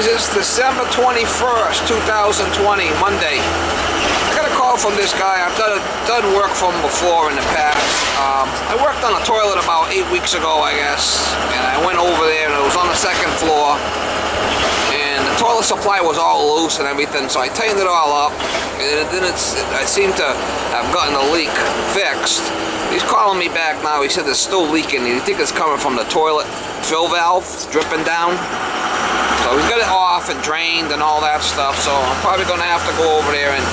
guys, it's December 21st, 2020, Monday. I got a call from this guy. I've done work for him before in the past. I worked on a toilet about 8 weeks ago, I guess, and I went over there and it was on the second floor, and the toilet supply was all loose and everything, so I tightened it all up, and then I seem to have gotten the leak fixed. He's calling me back now. He said it's still leaking. He thinks it's coming from the toilet fill valve dripping down. So he's got it off and drained and all that stuff. So I'm probably going to have to go over there and,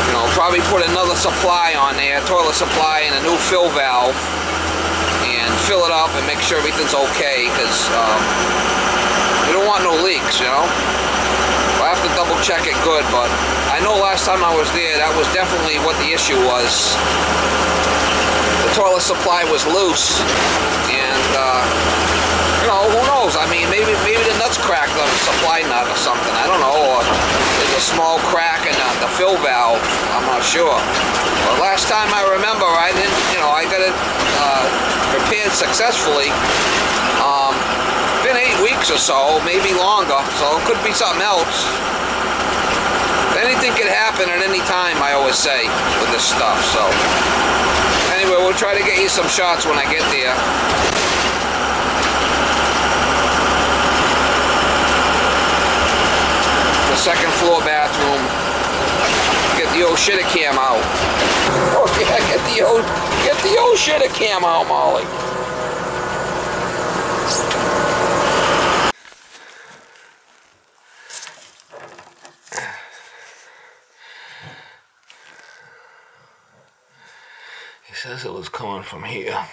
you know, probably put another supply on there, toilet supply and a new fill valve, and fill it up and make sure everything's okay, because we don't want no leaks, you know. I have to double check it good, but I know last time I was there, that was definitely what the issue was. The toilet supply was loose, and you know, who knows? I mean, maybe the nuts cracked on the supply nut or something. I don't know. Or there's a small crack in the fill valve. I'm not sure. But last time I remember, I didn't, you know, I got it repaired successfully. Been 8 weeks or so, maybe longer, so it could be something else. Anything could happen at any time, I always say, with this stuff. So anyway, we'll try to get you some shots when I get there. The second floor bathroom. Get the old shitter cam out. Oh yeah, get the old shitter cam out, Molly. He says it was coming from here.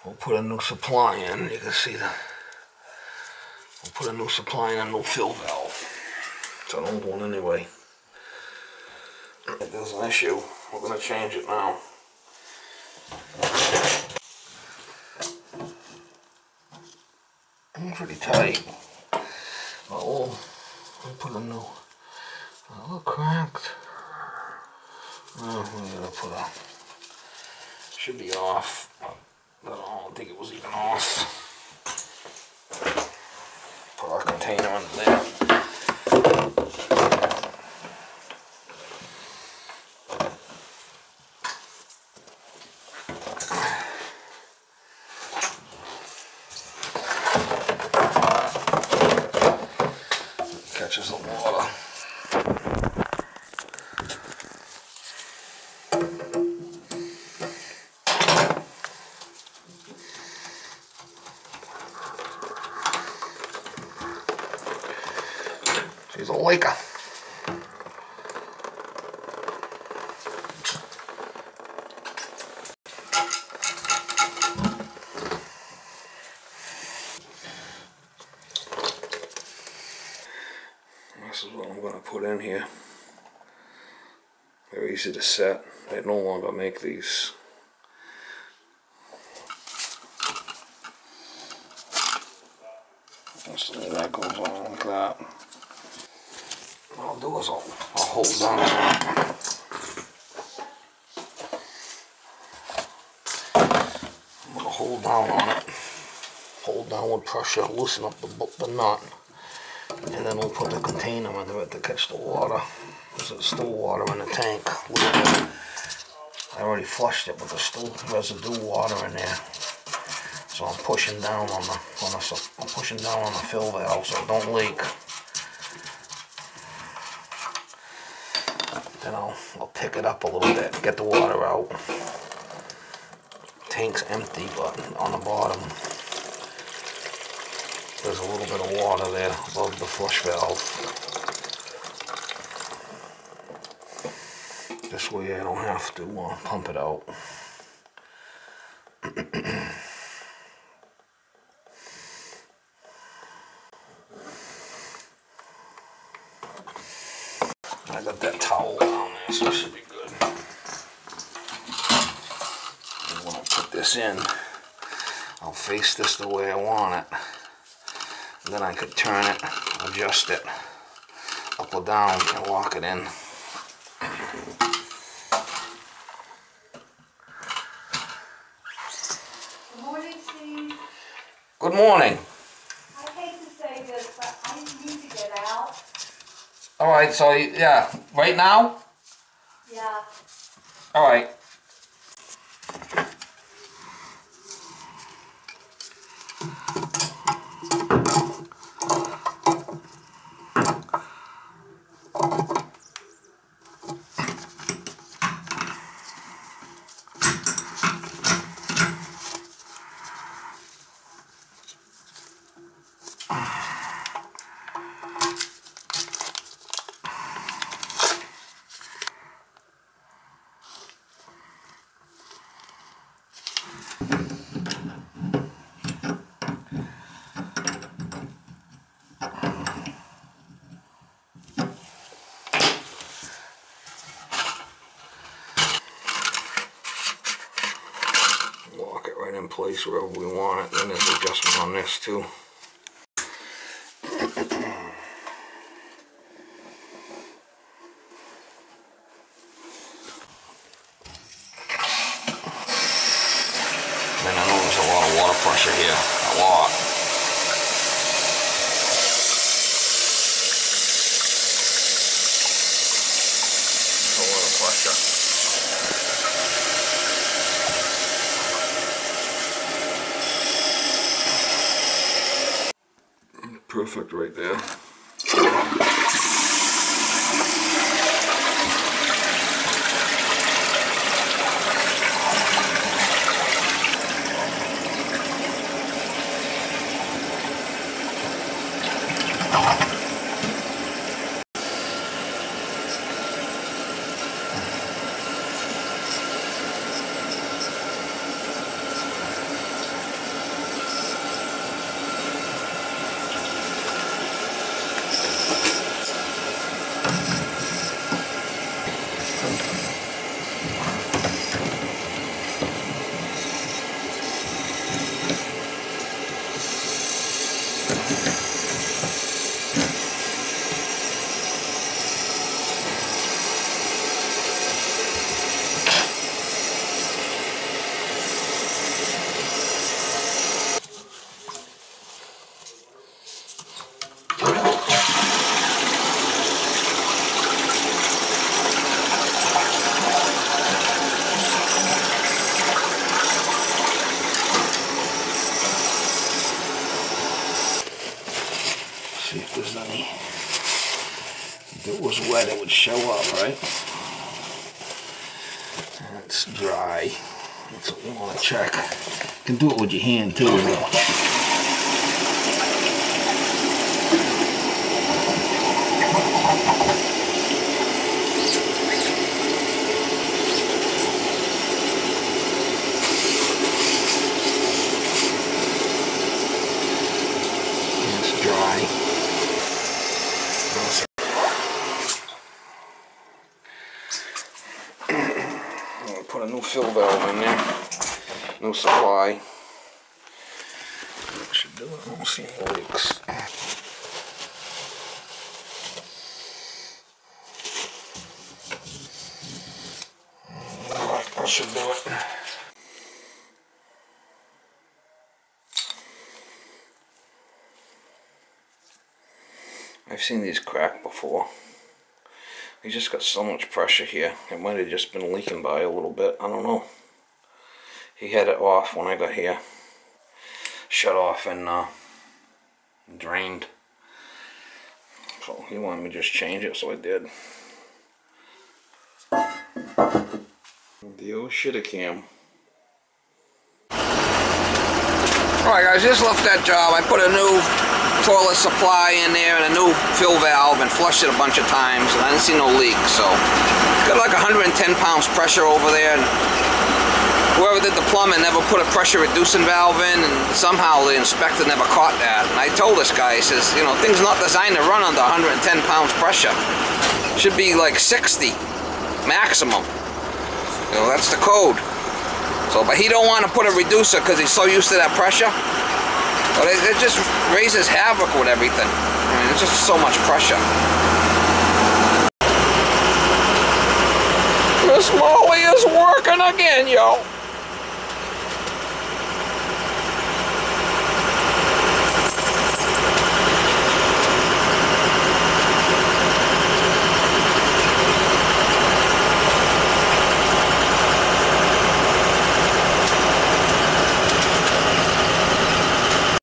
We'll put a new supply in. You can see we'll put a new supply in a new fill valve. It's an old one anyway. If there's an issue, we're going to change it now. Pretty tight. We'll put a new. A little cracked. Oh, we're gonna put a. Should be off. But I don't think it was even off. Put our container under there. Catches the water. She's a leaker. This is what I'm going to put in here. They're easy to set. They no longer make these. So that goes on like that. What I'll do is I'll hold down on it. I'm going to hold down on it. Hold down with pressure, loosen up the nut. And then we'll put the container under it to catch the water. There's still water in the tank. I already flushed it, but there's still residue water in there. So I'm pushing down on the fill valve so it don't leak. Then I'll pick it up a little bit, get the water out. Tank's empty, but on the bottom there's a little bit of water there above the flush valve. This way I don't have to pump it out. I got that towel down there, so it should be good. And when I put this in, I'll face this the way I want it. And then I could turn it, adjust it up or down, and lock it in. Good morning, Steve. morning. I hate to say this, but I need to get out. All right, so yeah, right now? Yeah. All right. Lock it right in place wherever we want it. Then there's an adjustment on this too. And I know there's a lot of water pressure here, a lot. There's a lot of pressure. Perfect right there. See if there's any. If it was wet, it would show up, right? It's dry. That's what we want to check. You can do it with your hand too, though. It's dry. Put a new fill valve in there, new supply. That should do it. I don't see any leaks. Alright, that should do it. I've seen these crack before. We just got so much pressure here. It might have just been leaking by a little bit. I don't know. He had it off when I got here. Shut off and drained. So he wanted me to just change it, so I did. The old shitter cam. Alright guys, just left that job. I put a new toilet supply in there and a new fill valve and flushed it a bunch of times and I didn't see no leak, so got like 110 pounds pressure over there, and whoever did the plumbing never put a pressure reducing valve in, and somehow the inspector never caught that. And I told this guy, he says, you know, things not designed to run under 110 pounds pressure. Should be like 60 maximum. You know, that's the code. So, but he don't want to put a reducer because he's so used to that pressure. But it just raises havoc with everything. I mean, it's just so much pressure. Miss Molly is working again, yo.